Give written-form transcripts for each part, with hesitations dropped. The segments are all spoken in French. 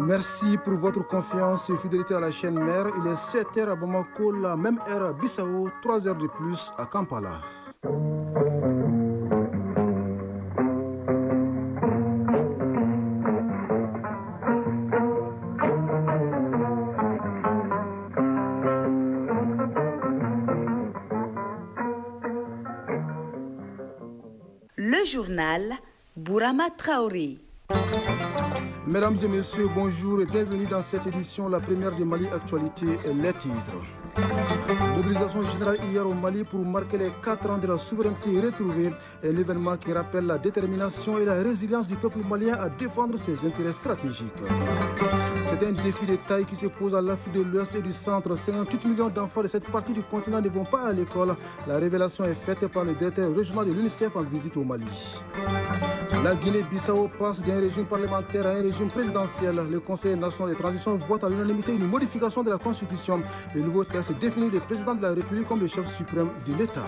Merci pour votre confiance et fidélité à la chaîne mère. Il est 7h à Bamako, la même heure à Bissau, 3h de plus à Kampala. Le journal Bourama Traoré. Mesdames et messieurs, bonjour et bienvenue dans cette édition, la première de Mali Actualité et les titres. Mobilisation générale hier au Mali pour marquer les 4 ans de la souveraineté retrouvée, un événement qui rappelle la détermination et la résilience du peuple malien à défendre ses intérêts stratégiques. C'est un défi de taille qui se pose à l'Afrique de l'Ouest et du Centre. 58 millions d'enfants de cette partie du continent ne vont pas à l'école. La révélation est faite par le directeur régional de l'UNICEF en visite au Mali. La Guinée-Bissau passe d'un régime parlementaire à un régime présidentiel. Le Conseil national de transition vote à l'unanimité une modification de la Constitution. Le nouveau texte définit le président de la République comme le chef suprême de l'État.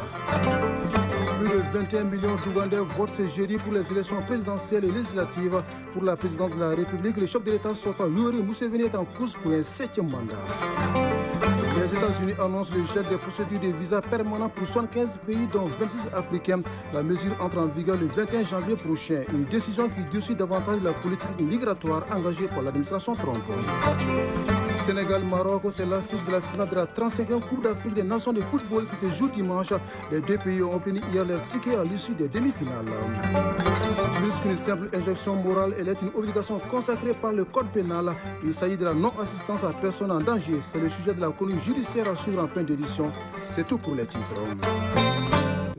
Plus de 21 millions d'Ougandais votent ce jeudi pour les élections présidentielles et législatives. Pour la présidente de la République, le chef de l'État sortant, Yoweri Museveni, est en course pour un 7e mandat. Les États-Unis annoncent le gel des procédures de visa permanents pour 75 pays, dont 26 africains. La mesure entre en vigueur le 21 janvier prochain. Une décision qui durcit davantage la politique migratoire engagée par l'administration Trump. Sénégal-Maroc, c'est l'affiche de la finale de la 35e Coupe d'Afrique des Nations de football qui se joue dimanche. Les deux pays ont obtenu hier leur ticket à l'issue des demi-finales. Plus qu'une simple injection morale, elle est une obligation consacrée par le code pénal. Il s'agit de la non-assistance à personne en danger. C'est le sujet de la chronique judiciaire à suivre en fin d'édition. C'est tout pour les titres.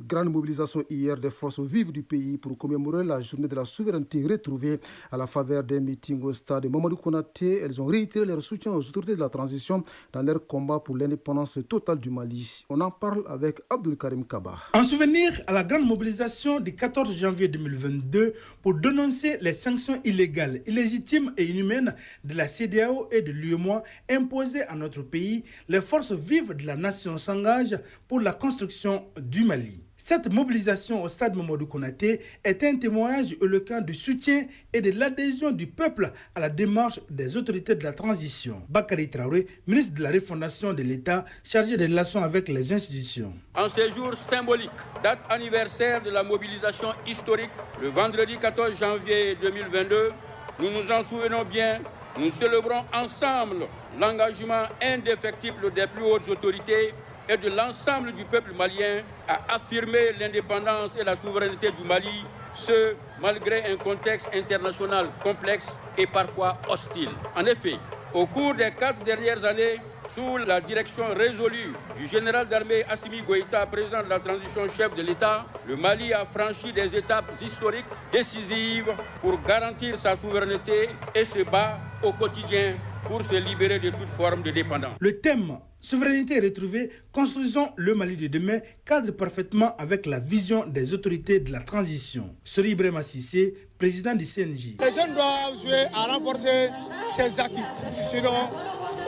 Grande mobilisation hier des forces vives du pays pour commémorer la journée de la souveraineté retrouvée à la faveur d'un meeting au stade Mamadou Konaté. Elles ont réitéré leur soutien aux autorités de la transition dans leur combat pour l'indépendance totale du Mali. On en parle avec Abdul Karim Kaba. En souvenir à la grande mobilisation du 14 janvier 2022 pour dénoncer les sanctions illégales, illégitimes et inhumaines de la CEDEAO et de l'UEMOA imposées à notre pays, les forces vives de la nation s'engagent pour la construction du Mali. Cette mobilisation au stade Mamadou Konaté est un témoignage éloquent du soutien et de l'adhésion du peuple à la démarche des autorités de la transition. Bakary Traoré, ministre de la Refondation de l'État, chargé des relations avec les institutions. En ces jours symboliques, date anniversaire de la mobilisation historique, le vendredi 14 janvier 2022, nous nous en souvenons bien, nous célébrons ensemble l'engagement indéfectible des plus hautes autorités et de l'ensemble du peuple malien à affirmer l'indépendance et la souveraineté du Mali, ce malgré un contexte international complexe et parfois hostile. En effet, au cours des 4 dernières années, sous la direction résolue du général d'armée Assimi Goïta, président de la transition chef de l'État, le Mali a franchi des étapes historiques décisives pour garantir sa souveraineté et se bat au quotidien pour se libérer de toute forme de dépendance. Le thème souveraineté retrouvée, construisons le Mali de demain, cadre parfaitement avec la vision des autorités de la transition. Sori Ibrahima Cissé, président du CNJ. Les jeunes doivent jouer à renforcer ces acquis. Sinon,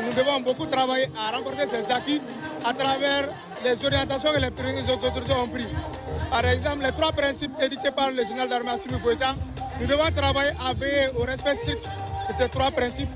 nous devons beaucoup travailler à renforcer ces acquis à travers les orientations que les autorités ont prises. Par exemple, les 3 principes édictés par le général d'armée Assimi Goïta, nous devons travailler à veiller au respect strict de ces 3 principes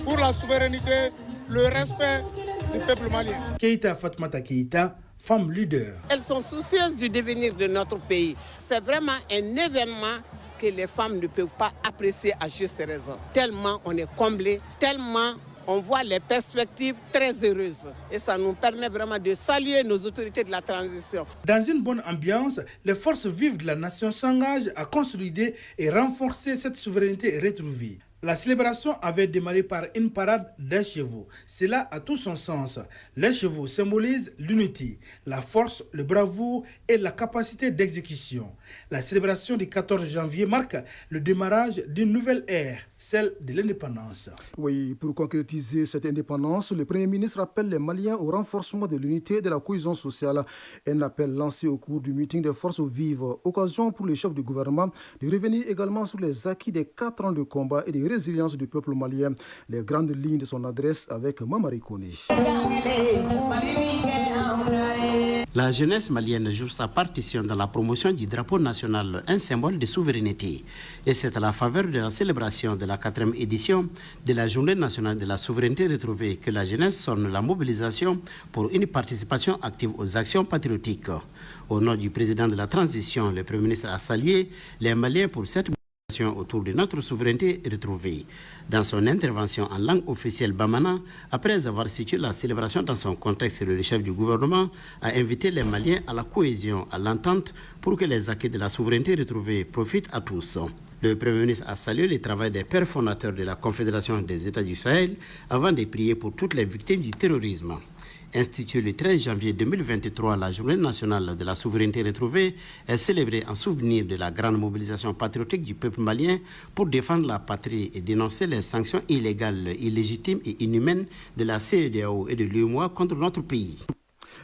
pour la souveraineté, le respect du peuple malien. Keïta Fatmata Keïta, femme leader. Elles sont soucieuses du devenir de notre pays. C'est vraiment un événement que les femmes ne peuvent pas apprécier à juste raison. Tellement on est comblé, tellement on voit les perspectives très heureuses. Et ça nous permet vraiment de saluer nos autorités de la transition. Dans une bonne ambiance, les forces vives de la nation s'engagent à consolider et renforcer cette souveraineté retrouvée. La célébration avait démarré par une parade d'un chevaux. Cela a tout son sens. Les chevaux symbolisent l'unité, la force, le bravoure et la capacité d'exécution. La célébration du 14 janvier marque le démarrage d'une nouvelle ère, celle de l'indépendance. Oui, pour concrétiser cette indépendance, le Premier ministre appelle les Maliens au renforcement de l'unité et de la cohésion sociale. Un appel lancé au cours du meeting des forces vives. Occasion pour le chef du gouvernement de revenir également sur les acquis des 4 ans de combat et de résilience du peuple malien. Les grandes lignes de son adresse avec Mamari Kone. La jeunesse malienne joue sa partition dans la promotion du drapeau national, un symbole de souveraineté. Et c'est à la faveur de la célébration de la 4e édition de la Journée nationale de la souveraineté retrouvée que la jeunesse sonne la mobilisation pour une participation active aux actions patriotiques. Au nom du président de la transition, le Premier ministre a salué les Maliens pour cette autour de notre souveraineté retrouvée. Dans son intervention en langue officielle bamana, après avoir situé la célébration dans son contexte, le chef du gouvernement a invité les Maliens à la cohésion, à l'entente pour que les acquis de la souveraineté retrouvée profitent à tous. Le Premier ministre a salué le travail des pères fondateurs de la Confédération des États du Sahel avant de prier pour toutes les victimes du terrorisme. Instituée le 13 janvier 2023, la Journée nationale de la souveraineté retrouvée est célébrée en souvenir de la grande mobilisation patriotique du peuple malien pour défendre la patrie et dénoncer les sanctions illégales, illégitimes et inhumaines de la CEDEAO et de l'UEMOA contre notre pays.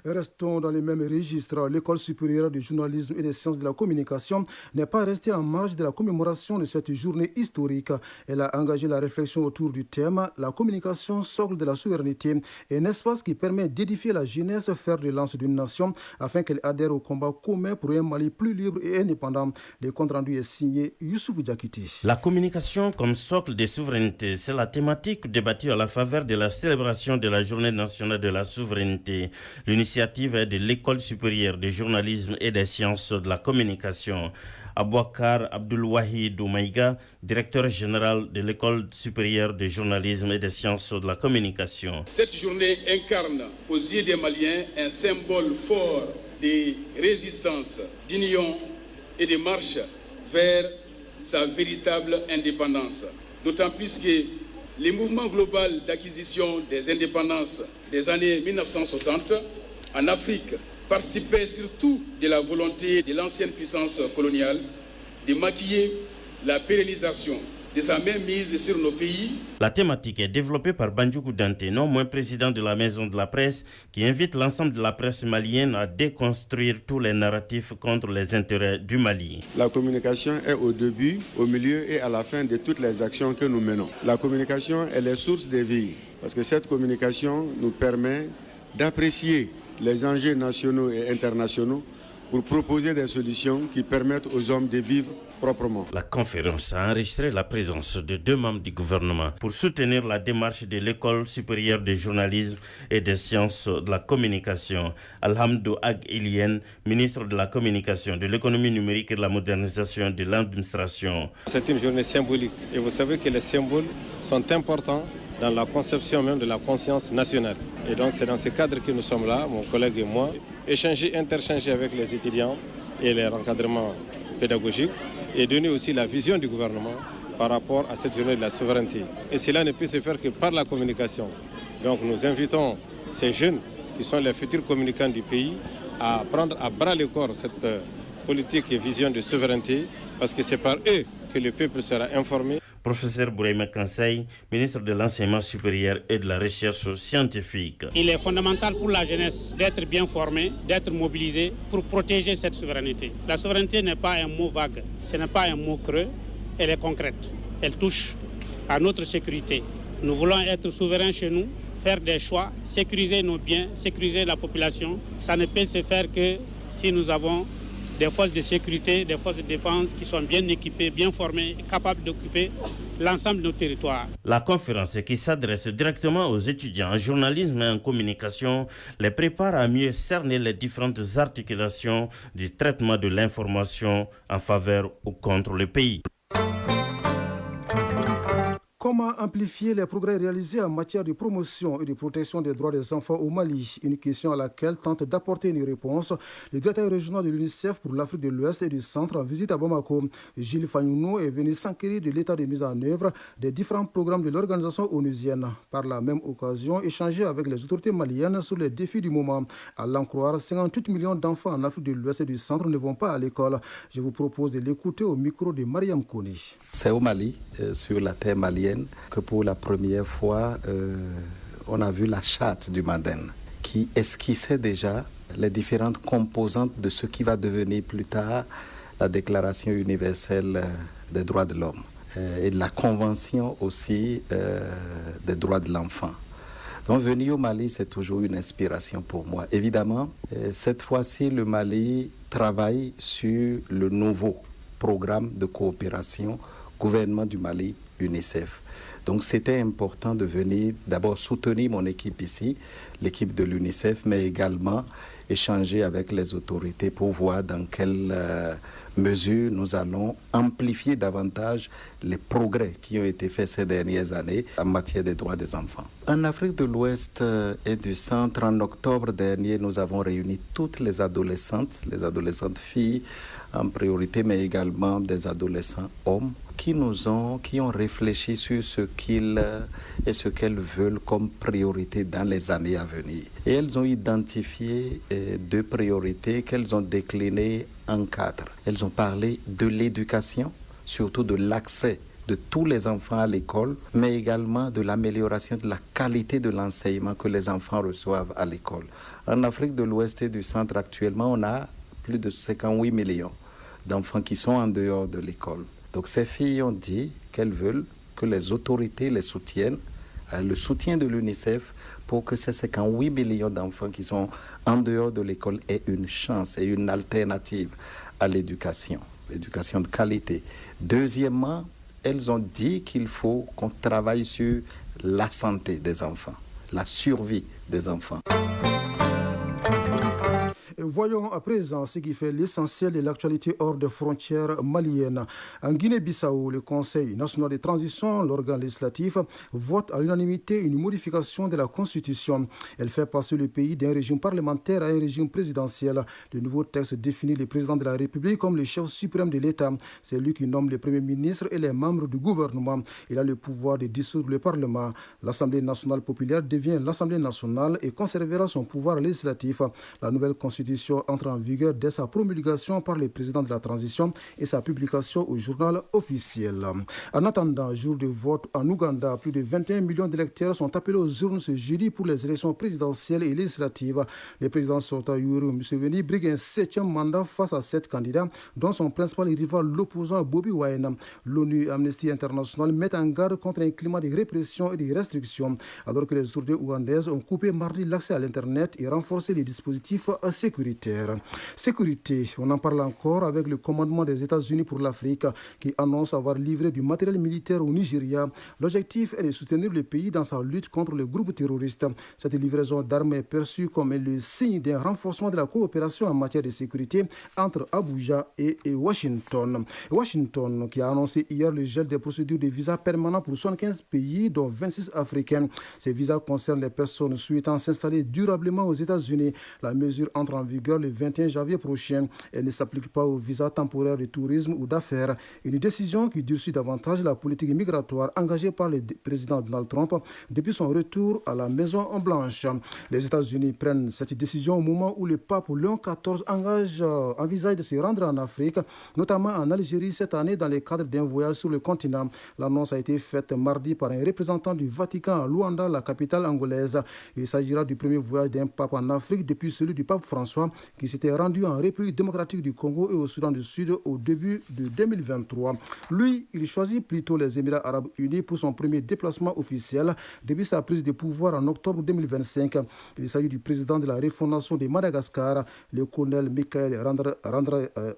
Restons dans les mêmes registres. L'École supérieure du journalisme et des sciences de la communication n'est pas restée en marge de la commémoration de cette journée historique. Elle a engagé la réflexion autour du thème « La communication, socle de la souveraineté », un espace qui permet d'édifier la jeunesse, fer de lance d'une nation, afin qu'elle adhère au combat commun pour un Mali plus libre et indépendant. Le compte rendu est signé Youssouf Diakité. La communication comme socle de souveraineté, c'est la thématique débattue à la faveur de la célébration de la Journée nationale de la souveraineté. L'initiative est de l'École supérieure de journalisme et des sciences de la communication. Abouakar Abdulwahid Oumaïga, directeur général de l'École supérieure de journalisme et des sciences de la communication. Cette journée incarne aux yeux des Maliens un symbole fort de résistance, d'union et de marche vers sa véritable indépendance. D'autant plus que les mouvements globaux d'acquisition des indépendances des années 1960 en Afrique participait surtout de la volonté de l'ancienne puissance coloniale de maquiller la pérennisation de sa mainmise sur nos pays. La thématique est développée par Bandjougou Dante, non moins président de la Maison de la Presse, qui invite l'ensemble de la presse malienne à déconstruire tous les narratifs contre les intérêts du Mali. La communication est au début, au milieu et à la fin de toutes les actions que nous menons. La communication est la source des vies, parce que cette communication nous permet d'apprécier les enjeux nationaux et internationaux pour proposer des solutions qui permettent aux hommes de vivre proprement. La conférence a enregistré la présence de 2 membres du gouvernement pour soutenir la démarche de l'École supérieure de journalisme et des sciences de la communication. Alhamdou Ag Ilien, ministre de la communication, de l'économie numérique et de la modernisation de l'administration. C'est une journée symbolique et vous savez que les symboles sont importants dans la conception même de la conscience nationale. Et donc c'est dans ce cadre que nous sommes là, mon collègue et moi, interchanger avec les étudiants et leur encadrement pédagogique et donner aussi la vision du gouvernement par rapport à cette journée de la souveraineté. Et cela ne peut se faire que par la communication. Donc nous invitons ces jeunes qui sont les futurs communicants du pays à prendre à bras le corps cette politique et vision de souveraineté parce que c'est par eux que le peuple sera informé. Professeur Bouraïma Kansai, ministre de l'Enseignement supérieur et de la Recherche scientifique. Il est fondamental pour la jeunesse d'être bien formée, d'être mobilisée pour protéger cette souveraineté. La souveraineté n'est pas un mot vague, ce n'est pas un mot creux, elle est concrète. Elle touche à notre sécurité. Nous voulons être souverains chez nous, faire des choix, sécuriser nos biens, sécuriser la population. Ça ne peut se faire que si nous avons des forces de sécurité, des forces de défense qui sont bien équipées, bien formées, capables d'occuper l'ensemble de nos territoires. La conférence qui s'adresse directement aux étudiants en journalisme et en communication les prépare à mieux cerner les différentes articulations du traitement de l'information en faveur ou contre le pays. Comment amplifier les progrès réalisés en matière de promotion et de protection des droits des enfants au Mali? Une question à laquelle tente d'apporter une réponse le directeur régional de l'UNICEF pour l'Afrique de l'Ouest et du Centre en visite à Bamako. Gilles Fagnono est venu s'enquérir de l'état de mise en œuvre des différents programmes de l'organisation onusienne. Par la même occasion, échanger avec les autorités maliennes sur les défis du moment. À l'en croire, 58 millions d'enfants en Afrique de l'Ouest et du Centre ne vont pas à l'école. Je vous propose de l'écouter au micro de Mariam Kone. C'est au Mali, sur la terre malienne, que pour la première fois, on a vu la charte du Mandin qui esquissait déjà les différentes composantes de ce qui va devenir plus tard la Déclaration universelle des droits de l'homme et de la Convention aussi des droits de l'enfant. Donc venir au Mali, c'est toujours une inspiration pour moi. Évidemment, cette fois-ci, le Mali travaille sur le nouveau programme de coopération gouvernement du Mali, UNICEF. Donc c'était important de venir d'abord soutenir mon équipe ici, l'équipe de l'UNICEF, mais également échanger avec les autorités pour voir dans quelle mesure nous allons amplifier davantage les progrès qui ont été faits ces dernières années en matière des droits des enfants. En Afrique de l'Ouest et du Centre, en octobre dernier, nous avons réuni toutes les adolescentes filles en priorité, mais également des adolescents hommes qui ont réfléchi sur ce qu'ils et ce qu'elles veulent comme priorité dans les années à venir. Et elles ont identifié 2 priorités qu'elles ont déclinées en 4. Elles ont parlé de l'éducation, surtout de l'accès de tous les enfants à l'école, mais également de l'amélioration de la qualité de l'enseignement que les enfants reçoivent à l'école. En Afrique de l'Ouest et du Centre, actuellement, on a plus de 58 millions d'enfants qui sont en dehors de l'école. Donc ces filles ont dit qu'elles veulent que les autorités les soutiennent, le soutien de l'UNICEF pour que ces 58 millions d'enfants qui sont en dehors de l'école aient une chance et une alternative à l'éducation de qualité. Deuxièmement, elles ont dit qu'il faut qu'on travaille sur la santé des enfants, la survie des enfants. Voyons à présent ce qui fait l'essentiel de l'actualité hors des frontières maliennes. En Guinée-Bissau, le Conseil national de transition, l'organe législatif, vote à l'unanimité une modification de la Constitution. Elle fait passer le pays d'un régime parlementaire à un régime présidentiel. Le nouveau texte définit le président de la République comme le chef suprême de l'État. C'est lui qui nomme le Premier ministre et les membres du gouvernement. Il a le pouvoir de dissoudre le Parlement. L'Assemblée nationale populaire devient l'Assemblée nationale et conservera son pouvoir législatif. La nouvelle Constitution entre en vigueur dès sa promulgation par le président de la transition et sa publication au journal officiel. En attendant, jour de vote en Ouganda, plus de 21 millions d'électeurs sont appelés aux urnes ce jeudi pour les élections présidentielles et législatives. Le président sortant Yoweri Museveni brigue un 7e mandat face à 7 candidats, dont son principal rival, l'opposant Bobi Wine. L'ONU et Amnesty International mettent en garde contre un climat de répression et de restriction, alors que les autorités ougandaises ont coupé mardi l'accès à l'Internet et renforcé les dispositifs sécuritaires. Sécurité, on en parle encore avec le commandement des États-Unis pour l'Afrique qui annonce avoir livré du matériel militaire au Nigeria. L'objectif est de soutenir le pays dans sa lutte contre les groupes terroristes. Cette livraison d'armes est perçue comme le signe d'un renforcement de la coopération en matière de sécurité entre Abuja et Washington. Washington qui a annoncé hier le gel des procédures de visa permanents pour 75 pays, dont 26 africains. Ces visas concernent les personnes souhaitant s'installer durablement aux États-Unis. La mesure entre en vigueur le 21 janvier prochain. Elle ne s'applique pas aux visas temporaires de tourisme ou d'affaires. Une décision qui durcit davantage la politique migratoire engagée par le président Donald Trump depuis son retour à la Maison-Blanche. Les États-Unis prennent cette décision au moment où le pape Léon XIV envisage de se rendre en Afrique, notamment en Algérie cette année dans le cadre d'un voyage sur le continent. L'annonce a été faite mardi par un représentant du Vatican à Luanda, la capitale angolaise. Il s'agira du premier voyage d'un pape en Afrique depuis celui du pape François, qui s'était rendu en République démocratique du Congo et au Soudan du Sud au début de 2023. Lui, il choisit plutôt les Émirats arabes unis pour son premier déplacement officiel depuis sa prise de pouvoir en octobre 2025. Il s'agit du président de la refondation de Madagascar. Le colonel Michael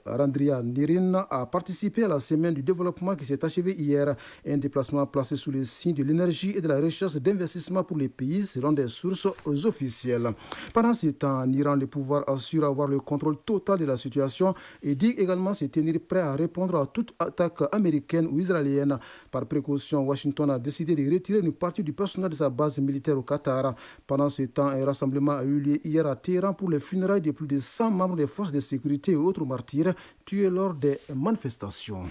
Randrianirina a participé à la semaine du développement qui s'est achevée hier. Un déplacement placé sous le signe de l'énergie et de la recherche d'investissement pour les pays selon des sources officielles. Pendant ce temps, en Iran, le pouvoir assure avoir le contrôle total de la situation et dit également se tenir prêt à répondre à toute attaque américaine ou israélienne. Par précaution, Washington a décidé de retirer une partie du personnel de sa base militaire au Qatar. Pendant ce temps, un rassemblement a eu lieu hier à Téhéran pour les funérailles de plus de 100 membres des forces de sécurité et autres martyrs tués lors des manifestations.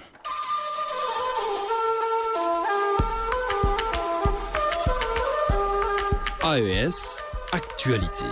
AES Actualité.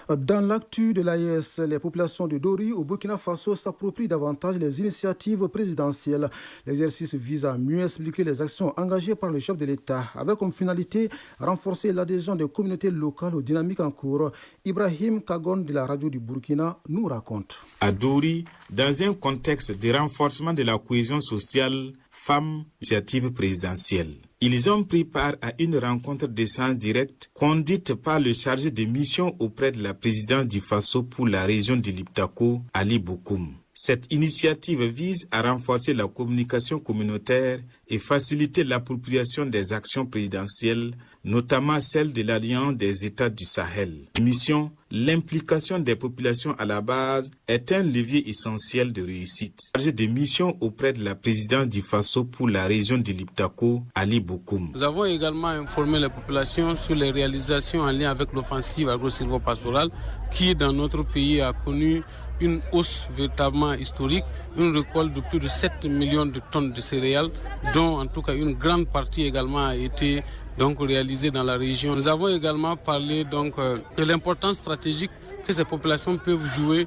Dans l'actu de l'AES, les populations de Dori au Burkina Faso s'approprient davantage les initiatives présidentielles. L'exercice vise à mieux expliquer les actions engagées par le chef de l'État, avec comme finalité renforcer l'adhésion des communautés locales aux dynamiques en cours. Ibrahim Kagon de la radio du Burkina nous raconte. À Dori, dans un contexte de renforcement de la cohésion sociale, femmes, initiative présidentielle. Ils ont pris part à une rencontre d'échange direct conduite par le chargé de mission auprès de la présidence du Faso pour la région de l'Iptako, Ali Bokoum. Cette initiative vise à renforcer la communication communautaire et faciliter l'appropriation des actions présidentielles, notamment celle de l'Alliance des États du Sahel. Mission, l'implication des populations à la base est un levier essentiel de réussite. Chargé de mission auprès de la présidence du Faso pour la région de l'Iptako, Ali Bokoum. Nous avons également informé les populations sur les réalisations en lien avec l'offensive agro-silvopastorale qui, dans notre pays, a connu une hausse véritablement historique, une récolte de plus de 7 millions de tonnes de céréales, dont en tout cas une grande partie également a été réalisée dans la région. Nous avons également parlé de l'importance stratégique que ces populations peuvent jouer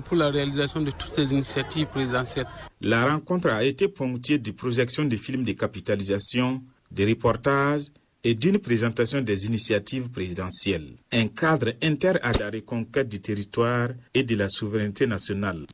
pour la réalisation de toutes ces initiatives présidentielles. La rencontre a été ponctuée de projections de films de capitalisation, de reportages et d'une présentation des initiatives présidentielles. Un cadre inter à la reconquête du territoire et de la souveraineté nationale.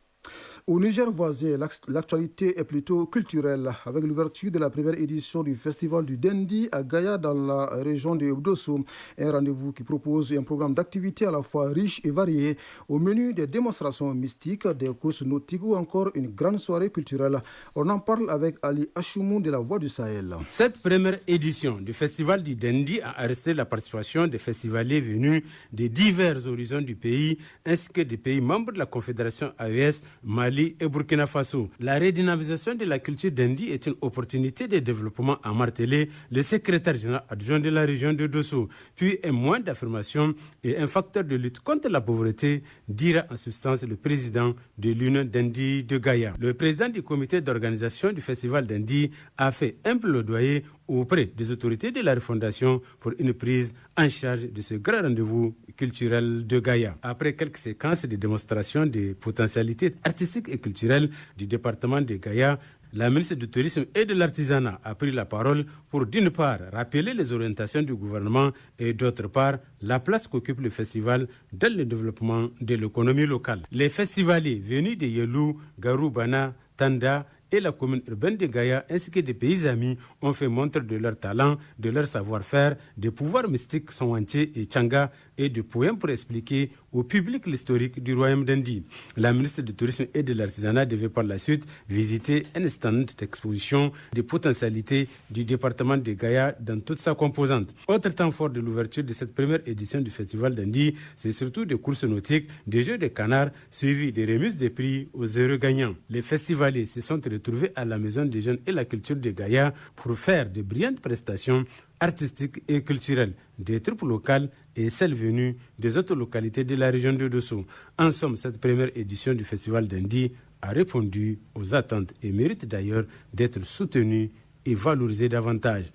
Au Niger voisin, l'actualité est plutôt culturelle, avec l'ouverture de la première édition du Festival du Dendi à Gaïa dans la région de Dosso. Un rendez-vous qui propose un programme d'activités à la fois riche et varié. Au menu des démonstrations mystiques, des courses nautiques ou encore une grande soirée culturelle. On en parle avec Ali Achoumou de la Voix du Sahel. Cette première édition du Festival du Dendi a arrêté la participation des festivaliers venus de divers horizons du pays, ainsi que des pays membres de la Confédération AES, Mali et Burkina Faso. La redynamisation de la culture Dendi est une opportunité de développement, a martelé le secrétaire général adjoint de la région de Dosso. Puis un moyen d'affirmation et un facteur de lutte contre la pauvreté, dira en substance le président de l'Union Dendi de Gaïa. Le président du comité d'organisation du festival Dendi a fait un plaidoyer auprès des autorités de la refondation pour une prise en charge de ce grand rendez-vous culturel de Gaïa. Après quelques séquences de démonstration des potentialités artistiques et culturelles du département de Gaïa, la ministre du Tourisme et de l'Artisanat a pris la parole pour, d'une part, rappeler les orientations du gouvernement et, d'autre part, la place qu'occupe le festival dans le développement de l'économie locale. Les festivaliers venus de Yelou, Garou-Bana, Tanda et la commune urbaine de Gaïa ainsi que des pays amis ont fait montre de leur talent, de leur savoir-faire, des pouvoirs mystiques Sonwanché et Tchanga et de poèmes pour expliquer au public l'historique du royaume d'Indi. La ministre du Tourisme et de l'Artisanat devait par la suite visiter un stand d'exposition des potentialités du département de Gaïa dans toute sa composante. Autre temps fort de l'ouverture de cette première édition du Festival d'Indi, c'est surtout des courses nautiques, des jeux de canards, suivis des remises de prix aux heureux gagnants. Les festivaliers se sont retrouvés à la Maison des Jeunes et la Culture de Gaïa pour faire de brillantes prestations artistiques et culturelles, des troupes locales et celles venues des autres localités de la région de Dosso. En somme, cette première édition du Festival d'Indi a répondu aux attentes et mérite d'ailleurs d'être soutenue et valorisée davantage.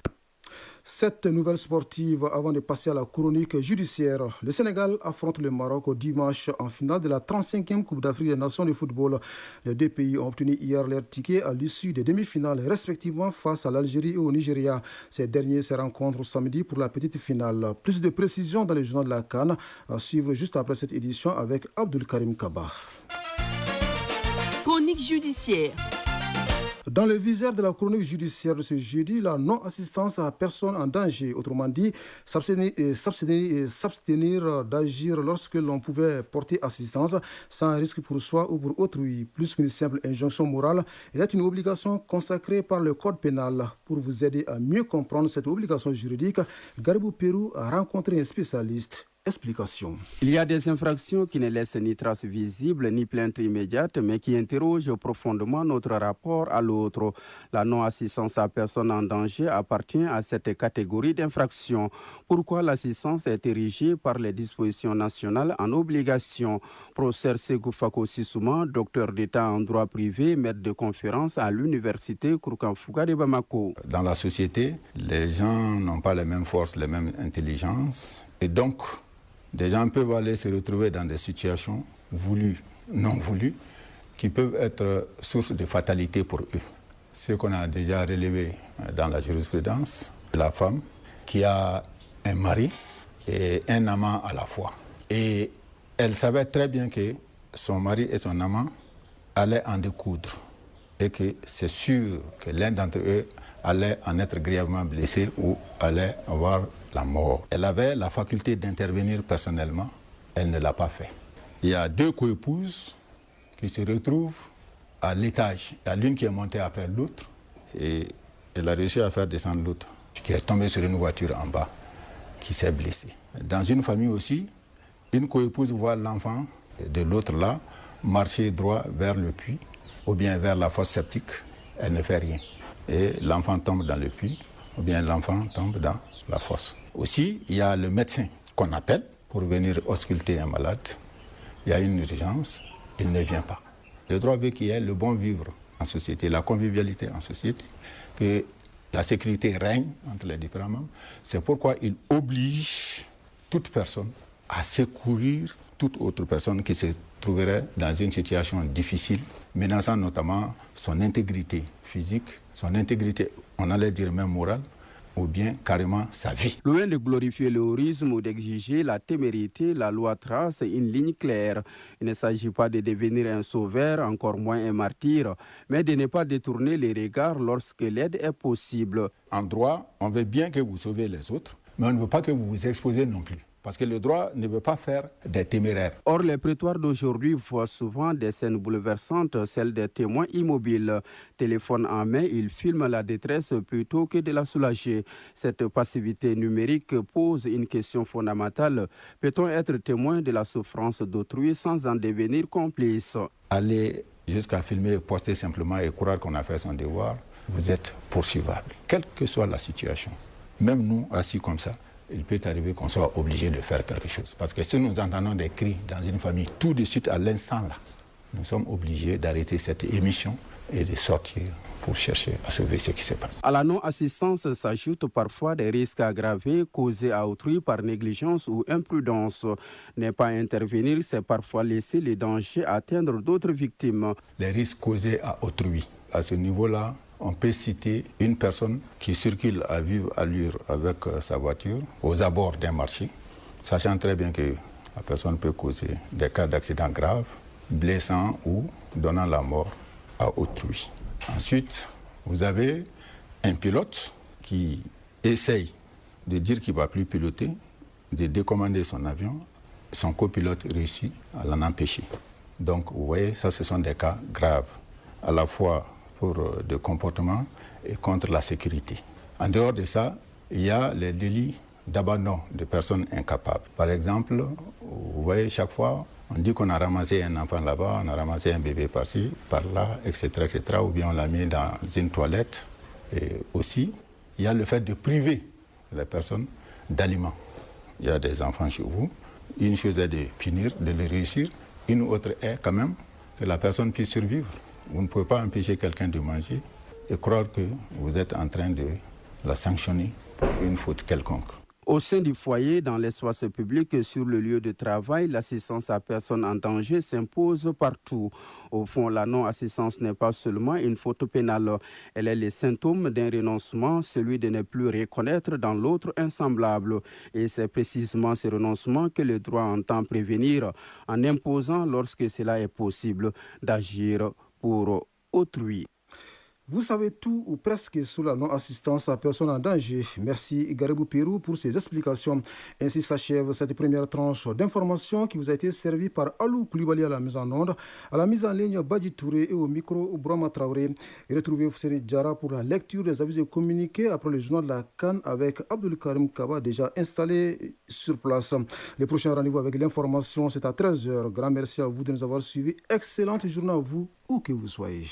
Cette nouvelle sportive, avant de passer à la chronique judiciaire, le Sénégal affronte le Maroc au dimanche en finale de la 35e Coupe d'Afrique des Nations de football. Les deux pays ont obtenu hier leur ticket à l'issue des demi-finales, respectivement face à l'Algérie et au Nigeria. Ces derniers se rencontrent samedi pour la petite finale. Plus de précisions dans le journal de la CAN à suivre juste après cette édition avec Abdul Karim Kaba. Chronique judiciaire. Dans le viseur de la chronique judiciaire de ce jeudi, la non-assistance à personne en danger, autrement dit, s'abstenir d'agir lorsque l'on pouvait porter assistance sans risque pour soi ou pour autrui. Plus qu'une simple injonction morale, elle est une obligation consacrée par le Code pénal. Pour vous aider à mieux comprendre cette obligation juridique, Garibou Pérou a rencontré un spécialiste. Explication. Il y a des infractions qui ne laissent ni trace visible ni plainte immédiate, mais qui interrogent profondément notre rapport à l'autre. La non-assistance à personne en danger appartient à cette catégorie d'infractions. Pourquoi l'assistance est érigée par les dispositions nationales en obligation? Professeur Ségou Fako Sissouma, docteur d'État en droit privé, maître de conférence à l'université Kouroukan-Fouga de Bamako. Dans la société, les gens n'ont pas les mêmes forces, les mêmes intelligences. Et donc, Des gens peuvent aller se retrouver dans des situations voulues, non voulues, qui peuvent être source de fatalité pour eux. Ce qu'on a déjà relevé dans la jurisprudence, la femme qui a un mari et un amant à la fois. Et elle savait très bien que son mari et son amant allaient en découdre et que c'est sûr que l'un d'entre eux allait en être grièvement blessé ou allait avoir la mort. Elle avait la faculté d'intervenir personnellement, elle ne l'a pas fait. Il y a 2 coépouses qui se retrouvent à l'étage. Il y a l'une qui est montée après l'autre et elle a réussi à faire descendre l'autre, qui est tombée sur une voiture en bas, qui s'est blessée. Dans une famille aussi, une coépouse voit l'enfant de l'autre là marcher droit vers le puits ou bien vers la fosse septique, elle ne fait rien. Et l'enfant tombe dans le puits ou bien l'enfant tombe dans la fosse. Aussi, il y a le médecin qu'on appelle pour venir ausculter un malade. Il y a une urgence, il ne vient pas. Le droit veut qu'il y ait le bon vivre en société, la convivialité en société, que la sécurité règne entre les différents membres. C'est pourquoi il oblige toute personne à secourir toute autre personne qui se trouverait dans une situation difficile, menaçant notamment son intégrité physique, son intégrité, on allait dire même morale, ou bien carrément sa vie. Loin de glorifier l'héroïsme ou d'exiger la témérité, la loi trace une ligne claire. Il ne s'agit pas de devenir un sauveur, encore moins un martyr, mais de ne pas détourner les regards lorsque l'aide est possible. En droit, on veut bien que vous sauvez les autres, mais on ne veut pas que vous vous exposez non plus. Parce que le droit ne veut pas faire des téméraires. Or, les prétoires d'aujourd'hui voient souvent des scènes bouleversantes, celles des témoins immobiles. Téléphone en main, ils filment la détresse plutôt que de la soulager. Cette passivité numérique pose une question fondamentale. Peut-on être témoin de la souffrance d'autrui sans en devenir complice? Aller jusqu'à filmer, poster simplement et croire qu'on a fait son devoir, vous êtes poursuivable, quelle que soit la situation. Même nous, assis comme ça, il peut arriver qu'on soit obligé de faire quelque chose. Parce que si nous entendons des cris dans une famille, tout de suite à l'instant là, nous sommes obligés d'arrêter cette émission et de sortir pour chercher à sauver ce qui se passe. À la non-assistance s'ajoutent parfois des risques aggravés causés à autrui par négligence ou imprudence. Ne pas intervenir, c'est parfois laisser les dangers atteindre d'autres victimes. Les risques causés à autrui, à ce niveau-là, on peut citer une personne qui circule à vive allure avec sa voiture aux abords d'un marché, sachant très bien que la personne peut causer des cas d'accident graves, blessant ou donnant la mort à autrui. Ensuite, vous avez un pilote qui essaye de dire qu'il ne va plus piloter, de décommander son avion. Son copilote réussit à l'en empêcher. Donc, vous voyez, ça, ce sont des cas graves, à la fois pour de comportement et contre la sécurité. En dehors de ça, il y a les délits d'abandon de personnes incapables. Par exemple, vous voyez, chaque fois, on dit qu'on a ramassé un enfant là-bas, on a ramassé un bébé par-ci, par-là, etc., ou bien on l'a mis dans une toilette. Et aussi, il y a le fait de priver les personnes d'aliments. Il y a des enfants chez vous. Une chose est de punir, de les réussir. Une autre est quand même que la personne puisse survivre. Vous ne pouvez pas empêcher quelqu'un de manger et croire que vous êtes en train de la sanctionner pour une faute quelconque. Au sein du foyer, dans l'espace public, sur le lieu de travail, l'assistance à personnes en danger s'impose partout. Au fond, la non-assistance n'est pas seulement une faute pénale. Elle est le symptôme d'un renoncement, celui de ne plus reconnaître dans l'autre un semblable. Et c'est précisément ce renoncement que le droit entend prévenir en imposant, lorsque cela est possible, d'agir pour autrui. Vous savez tout ou presque sur la non-assistance à personnes en danger. Merci Garibou Pirou pour ces explications. Ainsi s'achève cette première tranche d'information qui vous a été servie par Alou Koulibaly à la mise en onde, à la mise en ligne Badji Touré et au micro Bourama Traoré. Et retrouvez Fousseri Diara pour la lecture des avis et communiqués après le journal de la Cannes avec Abdul Karim Kaba déjà installé sur place. Les prochains rendez-vous avec l'information, c'est à 13h. Grand merci à vous de nous avoir suivis. Excellente journée à vous, où que vous soyez.